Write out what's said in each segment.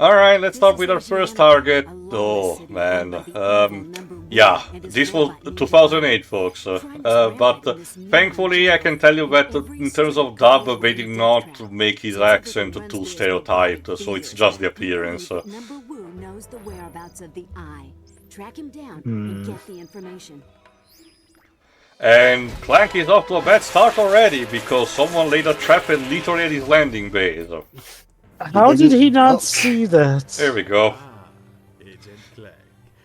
Alright, let's start with our first target. Oh, man. Yeah, this was 2008, folks. But thankfully, I can tell you that in terms of dub, they did not make his accent too stereotyped, so it's just the appearance. Knows the whereabouts of the eye. Track him down and get the information. And Clank is off to a bad start already, because someone laid a trap and literally at his landing base. How did he not see that? There we go. Agent Clank,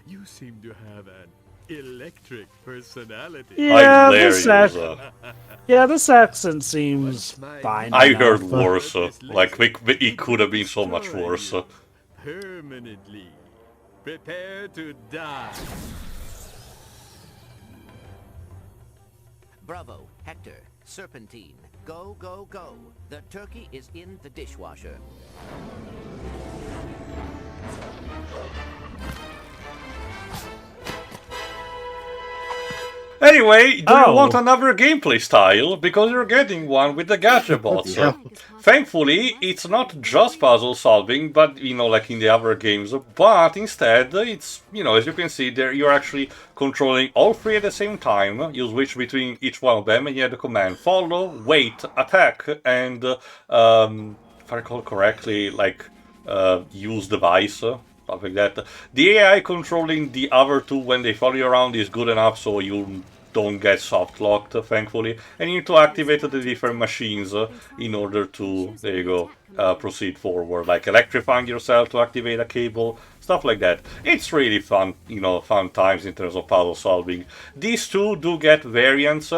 you seem to have an electric personality. Yeah, Hilarious. this accent seems fine. I heard worse. Like, it could have been so much worse. Permanently. Prepare to die. Bravo, Hector, Serpentine. Go, go, go. The turkey is in the dishwasher. Anyway, do you want another gameplay style? Because you're getting one with the gadget bots. Thankfully, it's not just puzzle solving, but, like in the other games, but instead, it's, as you can see there, you're actually controlling all three at the same time. You switch between each one of them, and you have the command follow, wait, attack, and, if I recall correctly, use device. Stuff like that. The AI controlling the other two when they follow you around is good enough so you don't get soft locked, thankfully. And you need to activate the different machines in order to, there you go, proceed forward. Like electrifying yourself to activate a cable, stuff like that. It's really fun, fun times in terms of puzzle solving. These two do get variants.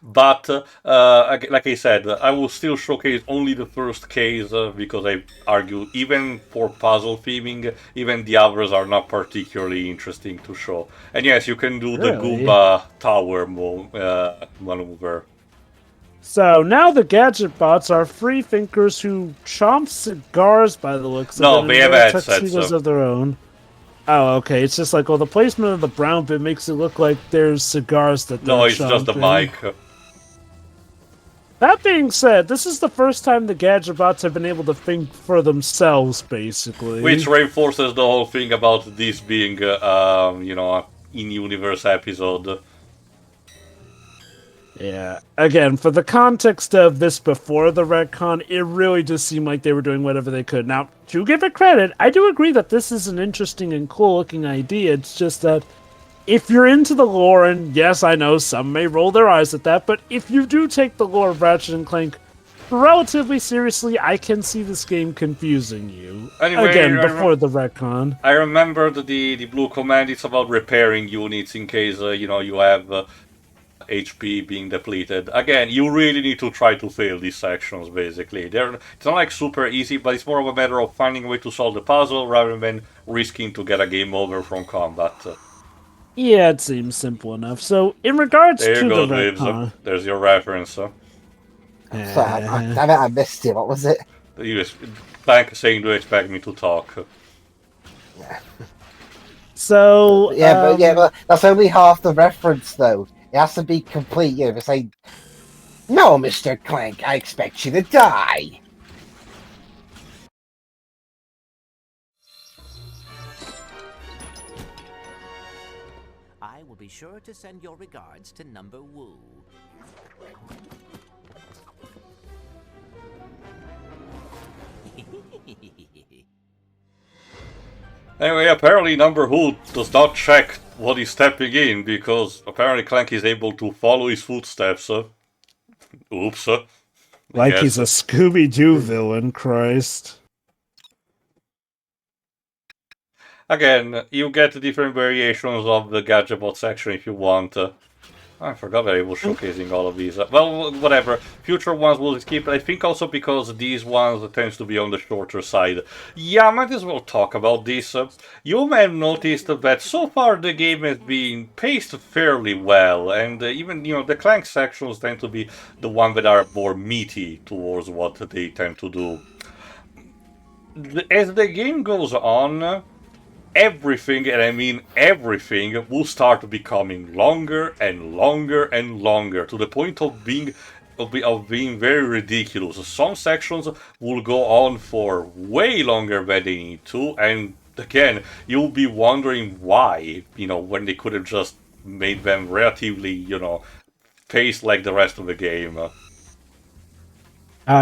But, like I said, I will still showcase only the first case, because I argue even for puzzle theming, even the others are not particularly interesting to show. And yes, you can do the Gooba Tower maneuver. So now the gadget bots are free thinkers who chomp cigars by the looks of it. No, they have headsets of their own. Oh, okay. It's just like, the placement of the brown bit makes it look like there's cigars that they're No, it's just the mic. That being said, this is the first time the gadget bots have been able to think for themselves, basically. Which reinforces the whole thing about this being, an in-universe episode. Yeah. Again, for the context of this before the retcon, it really just seemed like they were doing whatever they could. Now, to give it credit, I do agree that this is an interesting and cool-looking idea. It's just that if you're into the lore, and yes, I know some may roll their eyes at that, but if you do take the lore of Ratchet & Clank relatively seriously, I can see this game confusing you. Anyway, again, before the retcon. I remembered the blue command. It's about repairing units in case, you have HP being depleted. Again, you really need to try to fail these sections, basically. It's not like super easy, but it's more of a matter of finding a way to solve the puzzle rather than risking to get a game over from combat. Yeah, it seems simple enough. So, in regards to the retcon... There's your reference. Sorry, I missed it. What was it? Clank saying, do you expect me to talk? Yeah. So... but that's only half the reference, though. It has to be complete. It's like, no, Mr. Clank, I expect you to die. I will be sure to send your regards to Number Woo. Anyway, apparently Number Who does not check what he's stepping in, because apparently Clank is able to follow his footsteps. Oops. Like he's a Scooby-Doo villain, Christ. Again, you get different variations of the Gadgetbot section if you want. I forgot that I was showcasing all of these. Well, whatever. Future ones will skip. I think also because these ones tends to be on the shorter side. Yeah, I might as well talk about this. You may have noticed that so far the game has been paced fairly well, and even, the Clank sections tend to be the ones that are more meaty towards what they tend to do. As the game goes on, everything, and I mean everything, will start becoming longer and longer and longer, to the point of being of being very ridiculous. Some sections will go on for way longer than they need to, and again, you'll be wondering why, when they could have just made them relatively, paced like the rest of the game.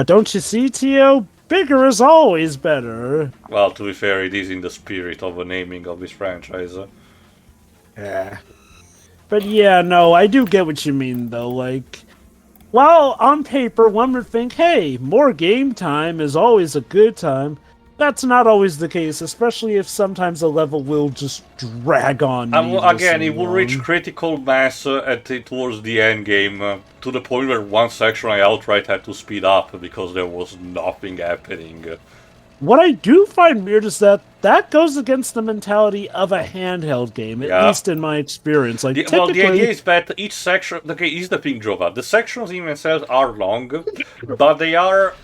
Don't you see, Tio? Bigger is always better. Well, to be fair, it is in the spirit of the naming of this franchise. Yeah. But yeah, no, I do get what you mean, though. Like, while on paper one would think, hey, more game time is always a good time, that's not always the case, especially if sometimes a level will just drag on. Again, it will reach critical mass towards the end game, to the point where one section I outright had to speed up because there was nothing happening. What I do find weird is that goes against the mentality of a handheld game, at least in my experience. Like, well, the idea is that each section... Okay, here's the thing, Jova. The sections in themselves are long, but they are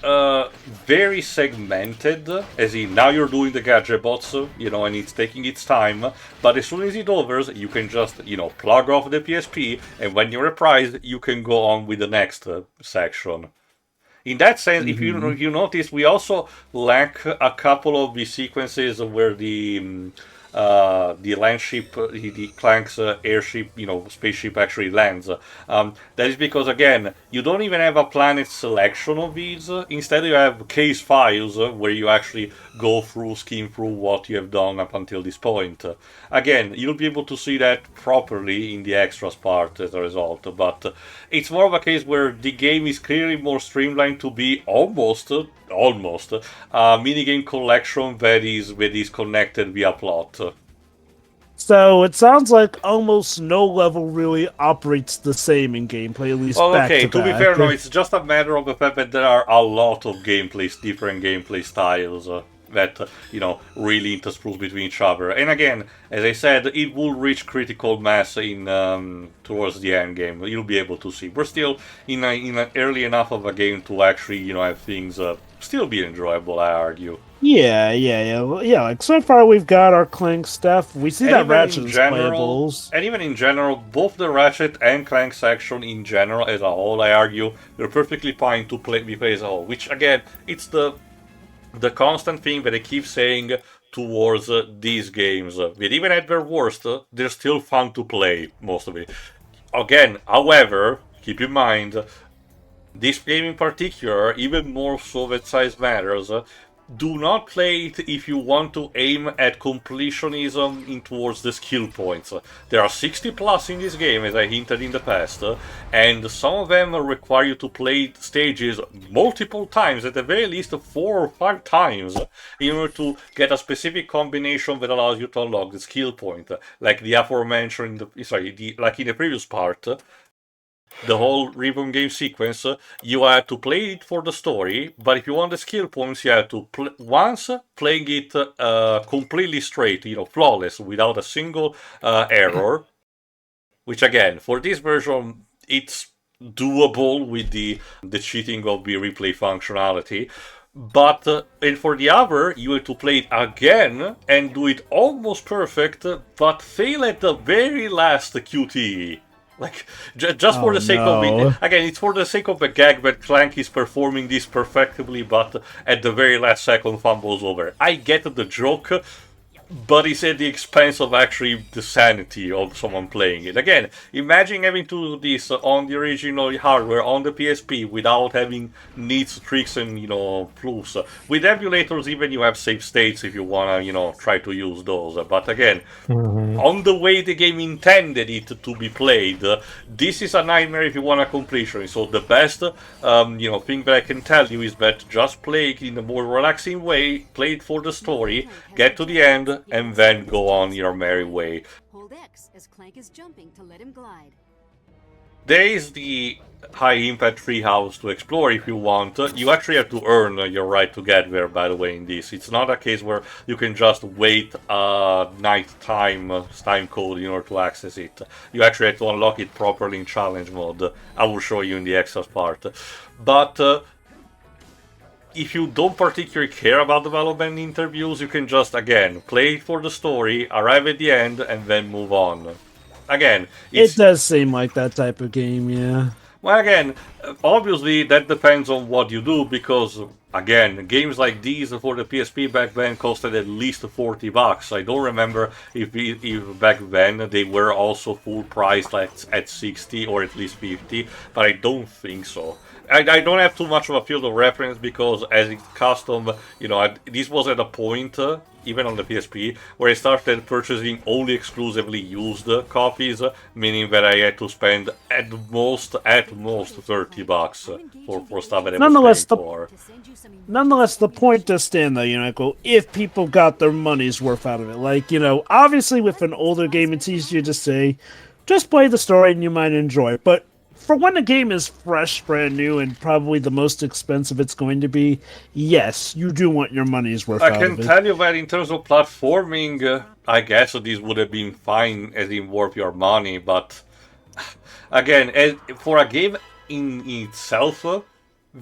very segmented, as in, now you're doing the gadget bots, and it's taking its time, but as soon as it overs, you can just, plug off the PSP, and when you're reprised, you can go on with the next section. In that sense, if you notice, we also lack a couple of the sequences where the land ship, the Clank's airship, spaceship actually lands. That is because, again, you don't even have a planet selection of these. Instead, you have case files where you actually skim through what you have done up until this point. Again, you'll be able to see that properly in the extras part as a result, but it's more of a case where the game is clearly more streamlined to be almost a minigame collection that is connected via plot. So it sounds like almost no level really operates the same in gameplay, at least back to back. To be fair, no, it's just a matter of the fact that there are a lot of different gameplay styles that, really intersperse between each other. And again, as I said, it will reach critical mass towards the end game. You'll be able to see. We're still in an early enough of a game to actually, have things still be enjoyable, I argue. Yeah. Like, so far we've got our Clank stuff. We see that Ratchet is playable. And even in general, both the Ratchet and Clank section in general as a whole, I argue, they're perfectly fine to be played as a whole. Which, again, it's the constant thing that I keep saying towards these games. That even at their worst, they're still fun to play, most of it. Again, however, keep in mind, this game in particular, even more so that size matters, do not play it if you want to aim at completionism in towards the skill points. There are 60 plus in this game, as I hinted in the past, and some of them require you to play stages multiple times, at the very least 4 or 5 times, in order to get a specific combination that allows you to unlock the skill point. Like the aforementioned, like in the previous part, the whole rhythm game sequence, you have to play it for the story, but if you want the skill points, you have to once playing it completely straight, flawless, without a single error. Which again, for this version, it's doable with the cheating of the replay functionality. But and for the other, you have to play it again and do it almost perfect, but fail at the very last QTE. Like, just for the sake of it. Again, it's for the sake of the gag that Clank is performing this perfectly, but at the very last second fumbles over. I get the joke, but it's at the expense of actually the sanity of someone playing it. Again, imagine having to do this on the original hardware, on the PSP, without having needs, tricks, and, plus. With emulators, even you have save states if you want to, try to use those. But again, on the way the game intended it to be played, this is a nightmare if you want a completion. So the best, thing that I can tell you is that just play it in a more relaxing way, play it for the story, get to the end, and then go on your merry way. Hold X as Clank is jumping to let him glide. There is the high impact treehouse to explore if you want. You actually have to earn your right to get there, by the way, in this. It's not a case where you can just wait a night time code in order to access it. You actually have to unlock it properly in challenge mode. I will show you in the extras part. But if you don't particularly care about development interviews, you can just, again, play for the story, arrive at the end, and then move on. Again, it does seem like that type of game, yeah. Well, again, obviously that depends on what you do because, again, games like these for the PSP back then costed at least $40. I don't remember if back then they were also full price, like at 60 or at least 50, but I don't think so. I don't have too much of a field of reference because as it's custom, this was at a point, even on the PSP, where I started purchasing only exclusively used copies, meaning that I had to spend at most $30 for stuff that I was paying for. Nonetheless, the point does stand though, if people got their money's worth out of it. Like, obviously with an older game, it's easier to say, just play the story and you might enjoy it. But for when a game is fresh, brand new, and probably the most expensive it's going to be, yes, you do want your money's worth out of it. I can tell you that in terms of platforming, I guess this would have been fine as in worth your money, but again, for a game in itself,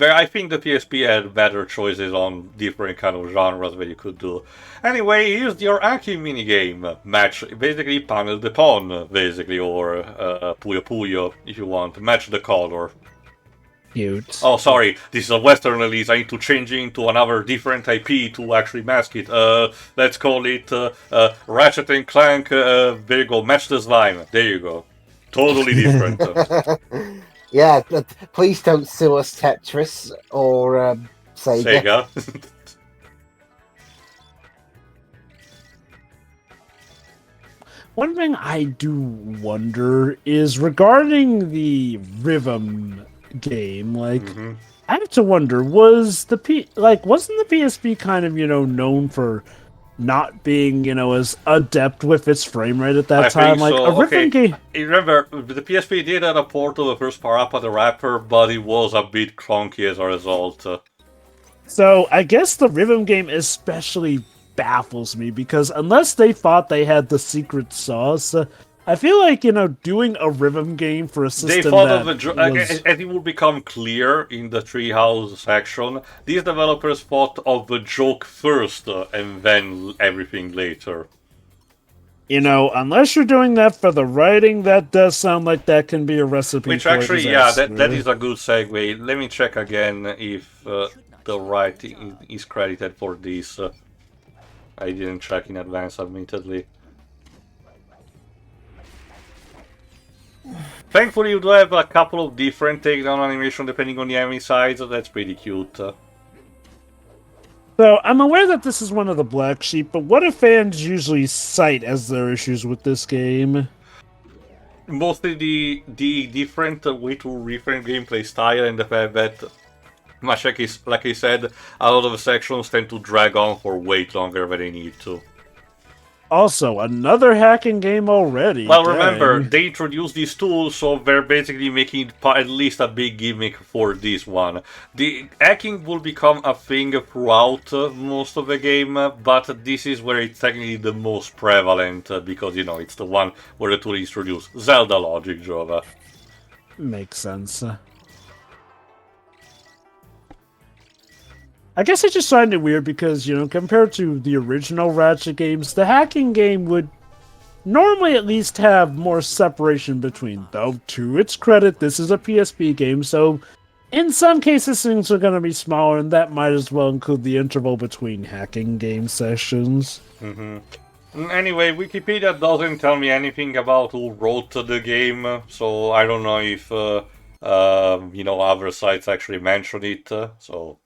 I think the PSP had better choices on different kind of genres that you could do. Anyway, here's your Aki minigame. Match, basically panel the pawn, basically, or Puyo Puyo, if you want. Match the color. Cute. Oh, sorry, this is a Western release. I need to change into another different IP to actually mask it. Let's call it Ratchet and Clank, there you go, Match the Slime. There you go. Totally different. Yeah, please don't sue us, Tetris or Sega. One thing I do wonder is regarding the rhythm game. Like, I have to wonder: wasn't the PSP kind of known for not being as adept with its frame rate at that time? Like so. A rhythm game. Remember, the PSP did have a port of the first Parappa the Rapper, but it was a bit clunky as a result. So I guess the rhythm game especially baffles me because unless they thought they had the secret sauce, I feel like doing a rhythm game for a system they thought of as it would become clear in the Treehouse section. These developers thought of the joke first and then everything later. Unless you're doing that for the writing, that does sound like that can be a recipe. Which for actually, disaster. that is a good segue. Let me check again if the writing is credited for this. I didn't check in advance, admittedly. Thankfully, you do have a couple of different takedown animation depending on the enemy size, so that's pretty cute. So, I'm aware that this is one of the black sheep, but what do fans usually cite as their issues with this game? Mostly the different way to reframe gameplay style and the fact that, much like I said, a lot of the sections tend to drag on for way longer than they need to. Also, another hacking game already. Well, Dang. remember, they introduced these tools, so they're basically making it at least a big gimmick for this one. The hacking will become a thing throughout most of the game, but this is where it's technically the most prevalent, because, it's the one where the tool is introduced. Zelda logic, Jova. Makes sense. I guess I just find it weird because, compared to the original Ratchet games, the hacking game would normally at least have more separation between. Though, to its credit, this is a PSP game, so in some cases things are going to be smaller, and that might as well include the interval between hacking game sessions. Anyway, Wikipedia doesn't tell me anything about who wrote the game, so I don't know if, other sites actually mention it, so...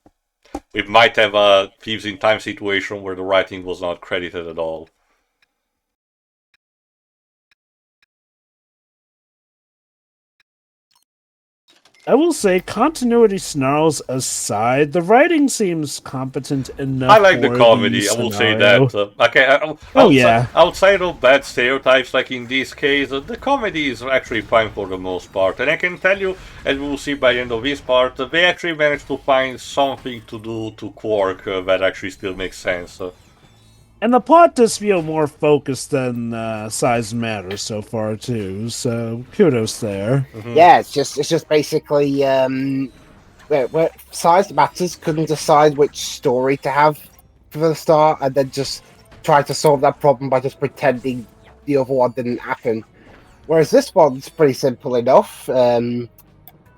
We might have a Thieves in Time situation where the writing was not credited at all. I will say, continuity snarls aside, the writing seems competent enough. I like the comedy, I will say that. Outside of bad stereotypes, like in this case, the comedy is actually fine for the most part. And I can tell you, as we will see by the end of this part, they actually managed to find something to do to Qwark that actually still makes sense. And the plot does feel more focused than size matters so far too. So kudos there. Yeah, it's just basically where size matters. Couldn't decide which story to have for the start, and then just try to solve that problem by just pretending the other one didn't happen. Whereas this one's pretty simple enough.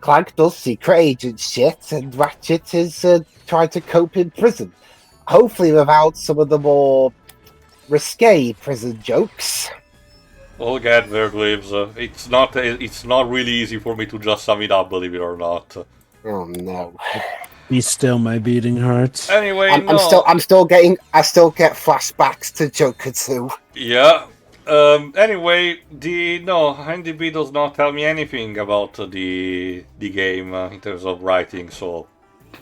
Clank does secret agent shit, and Ratchet is trying to cope in prison. Hopefully without some of the more risque prison jokes. We'll get there, Glibs. It's not really easy for me to just sum it up, believe it or not. Oh no. Be still my beating heart. Anyway, I still get flashbacks to Joker 2. Yeah. Anyway, IMDb does not tell me anything about the game in terms of writing, so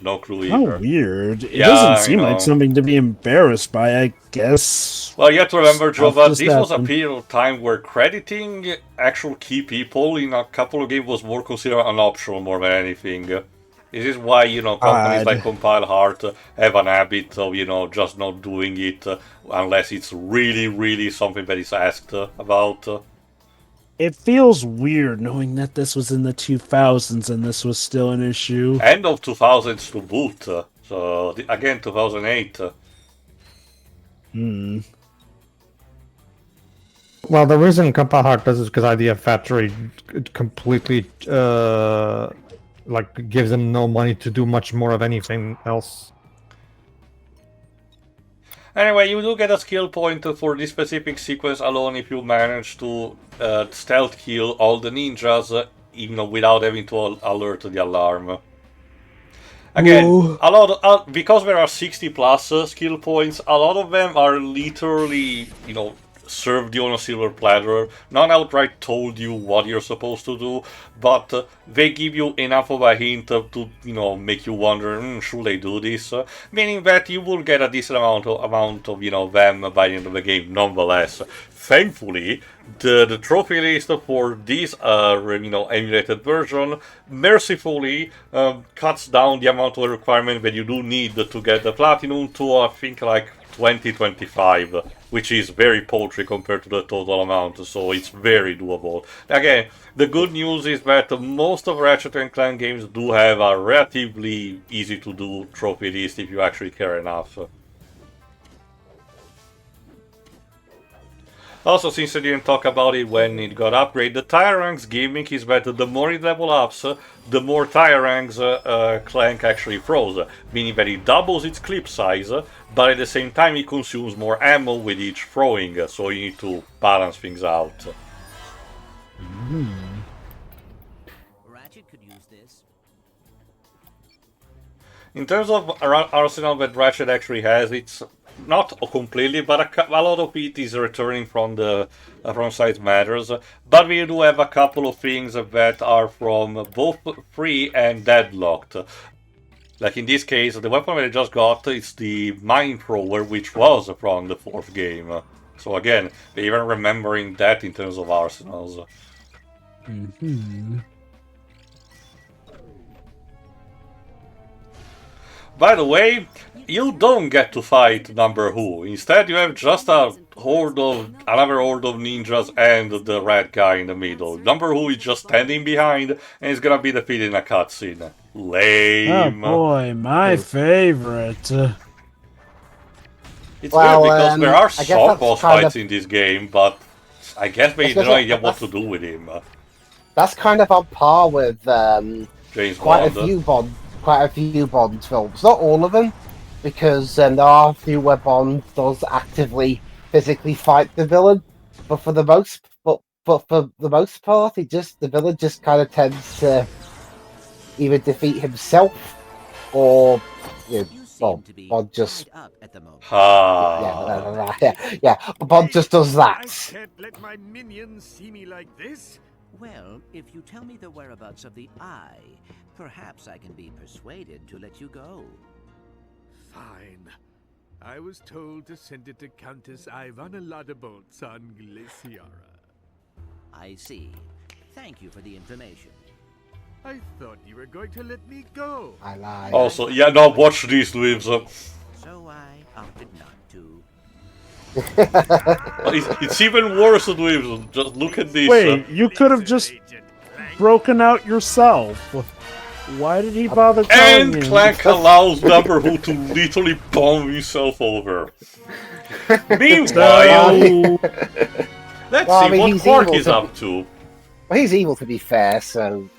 no clue either. How weird. It Yeah, doesn't I seem like know. something to be embarrassed by, I guess. Well, you have to remember, Joe, Stuff that just this was a happened. period of time where crediting actual key people in a couple of games was more considered an option more than anything. This is why, companies like Compile Heart have an habit of, just not doing it unless it's really, really something that is asked about. It feels weird knowing that this was in the 2000s and this was still an issue. End of 2000s to boot, so again 2008. Well, the reason Compile Heart does is because Idea Factory completely gives them no money to do much more of anything else. Anyway, you do get a skill point for this specific sequence alone if you manage to stealth kill all the ninjas, even without having to alert the alarm. Again, Whoa. because there are 60 plus skill points, a lot of them are literally, served you on a silver platter, not outright told you what you're supposed to do, but they give you enough of a hint to, make you wonder, should I do this? Meaning that you will get a decent amount of them by the end of the game, nonetheless. Thankfully, the trophy list for this, emulated version mercifully cuts down the amount of requirement that you do need to get the platinum to, I think, like 2025, which is very paltry compared to the total amount, so it's very doable. Again, the good news is that most of Ratchet & Clank games do have a relatively easy to do trophy list if you actually care enough. Also, since I didn't talk about it when it got upgraded, the tire ranks gimmick is that the more it level ups, the more tire ranks Clank actually throws, meaning that it doubles its clip size, but at the same time it consumes more ammo with each throwing, so you need to balance things out. Ratchet could use this. In terms of arsenal that Ratchet actually has, it's not completely, but a lot of it is returning from the from Size Matters. But we do have a couple of things that are from both free and deadlocked. Like in this case, the weapon that I just got is the Mine Thrower, which was from the 4th game. So again, even remembering that in terms of arsenals. By the way, you don't get to fight Number Who. Instead, you have just another horde of ninjas and the red guy in the middle. Number Who is just standing behind and is gonna be defeated in a cutscene. Lame. Oh boy, my favorite. It's Well, weird because there are I guess some that's boss kind fights of- in this game, but I guess they have no idea what to do with him. That's kind of on par with James quite Bond. a few Bond films. Not all of them, because there are a few where Bond does actively, physically fight the villain. But for the most part, the villain just kind of tends to either defeat himself or Bond just Up at the moment. Bond just does that. I can't let my minions see me like this. Well, if you tell me the whereabouts of the eye, perhaps I can be persuaded to let you go. Fine. I was told to send it to Countess Ivana Ladabolts on Glaciara. I see. Thank you for the information. I thought you were going to let me go. I lie. Also, yeah, now watch these lives. So I opted not to. It's even worse than lives. Just look at this. Wait, you could have just Agent Clank. broken out yourself. Why did he bother telling And you? Clank allows Number Who to literally bomb himself over. Meanwhile, let's Well, I see mean, what he's Qwark evil is to- up to. Well, he's evil to be fair, so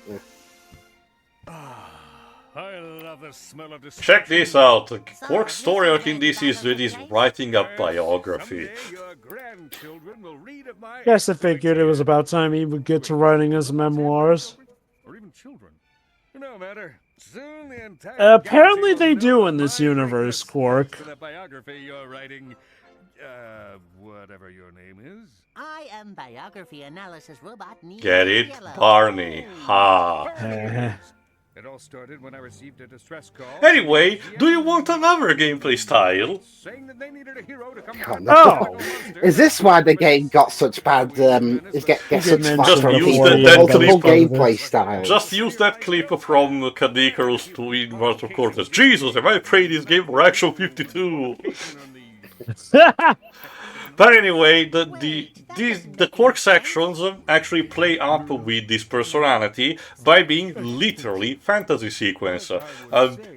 the smell of Check this out. Qwark's story arc in this is that he's writing a biography. Someday your grandchildren will read of my Guess I figured it was about time he would get to writing his memoirs. or even children. No matter. Soon the entire Apparently galaxy they will do know in this my universe, greatness Qwark. thanks to the biography you're writing. Whatever your name is. I am biography analysis robot Neo Get it? Yellow. Barney. Ha. It all started when I received a distress call. Anyway, do you want another gameplay style? Saying that they needed a hero to come God, Oh. Is this why the game got such bad? Is get such mention flack Just from use people? that Multiple clip. gameplay styles. Just use that clip from Cadicarus to Immortal Cortex. Jesus, have I played this game for Action 52? But anyway, the Qwark sections actually play up with this personality by being literally fantasy sequence.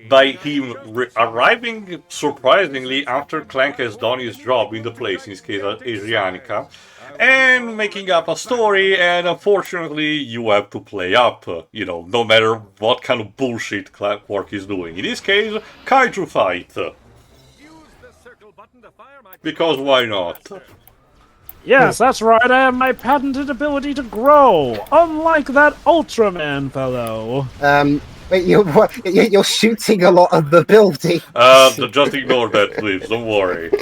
By him arriving surprisingly after Clank has done his job in the place, in this case Asyanica, and making up a story, and unfortunately you have to play up, no matter what kind of bullshit Qwark is doing. In this case, kaiju fight. Because why not? Yes, that's right. I have my patented ability to grow, unlike that Ultraman fellow. But you're shooting a lot of the building. Just ignore that, please. Don't worry.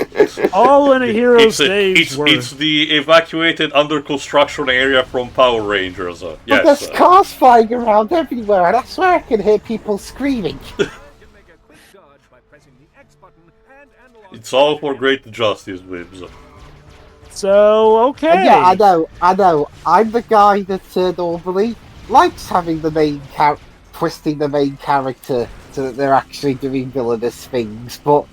All in a hero's day's work. It's the evacuated under construction area from Power Rangers. But Yes. there's cars flying around everywhere, and I swear I can hear people screaming. It's all for great justice, Wibs. So, okay. And yeah, I know. I'm the guy that normally likes having the main twisting the main character so that they're actually doing villainous things, but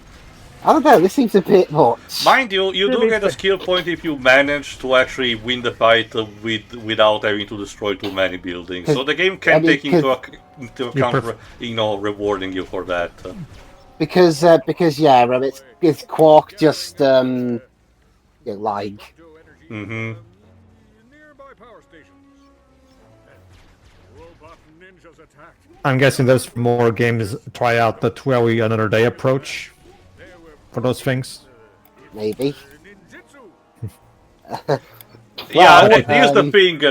I don't know, this seems a bit much. Mind you, you do get a skill point if you manage to actually win the fight without having to destroy too many buildings. So the game can take into account, rewarding you for that. Because yeah, it's Qwark just lying. Mm-hmm. I'm guessing there's more games try out the 12 another day approach for those things. Maybe. Yeah, here's the thing.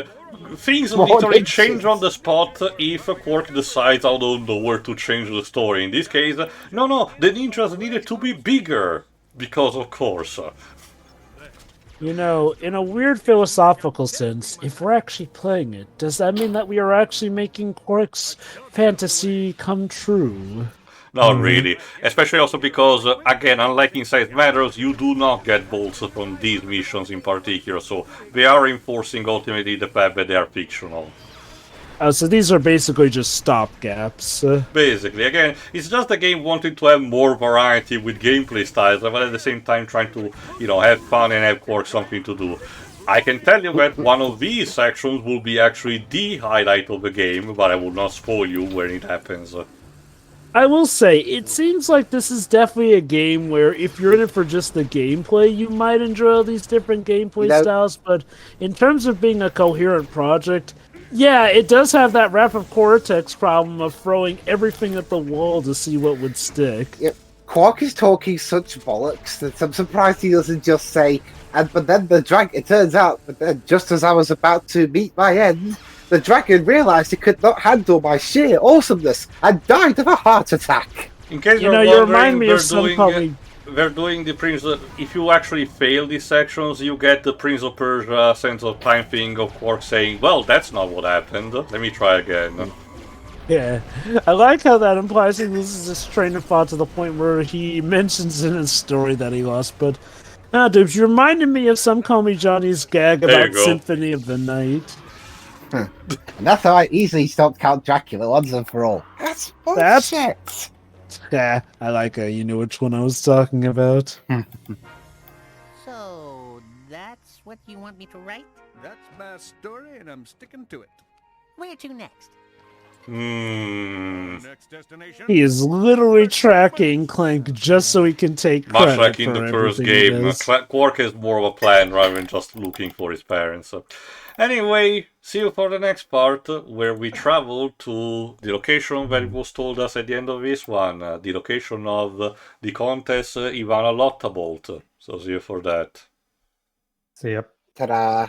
Things literally change on the spot if Qwark decides out of nowhere to change the story. In this case, no, the ninjas needed to be bigger. Because of course. In a weird philosophical sense, if we're actually playing it, does that mean that we are actually making Qwark's fantasy come true? Not really. Especially also because, again, unlike Inside Matters, you do not get bolts from these missions in particular, so they are reinforcing ultimately the fact that they are fictional. So these are basically just stopgaps. Basically, again, it's just the game wanting to have more variety with gameplay styles, but at the same time trying to, have fun and have Qwark something to do. I can tell you that one of these sections will be actually the highlight of the game, but I will not spoil you when it happens. I will say, it seems like this is definitely a game where if you're in it for just the gameplay, you might enjoy all these different gameplay styles, but in terms of being a coherent project, yeah, it does have that Rapid Cortex problem of throwing everything at the wall to see what would stick. Yeah, Qwark is talking such bollocks that I'm surprised he doesn't just say, but then it turns out, just as I was about to meet my end, the dragon realized it could not handle my sheer awesomeness and died of a heart attack. In case you remind me of some they're doing the Prince of... If you actually fail these sections, you get the Prince of Persia sense of time thing of Qwark saying, well, that's not what happened. Let me try again. Yeah, I like how that implies he loses his train of thought to the point where he mentions in his story that he lost, but... Dubs, you reminded me of Some Call Me Johnny's gag about Symphony of the Night. And that's how I easily stopped Count Dracula once and for all. That's bullshit. Yeah, I like it. You knew which one I was talking about. So, that's what you want me to write? That's my story, and I'm sticking to it. Where to next? Next destination. He is literally tracking Clank just so he can take Much credit like in for the first everything game, he does. Qwark has more of a plan rather than just looking for his parents. Anyway, see you for the next part, where we travel to the location that was told us at the end of this one, the location of the Countess Ivana Lottabolt. So see you for that. See ya. Ta-da.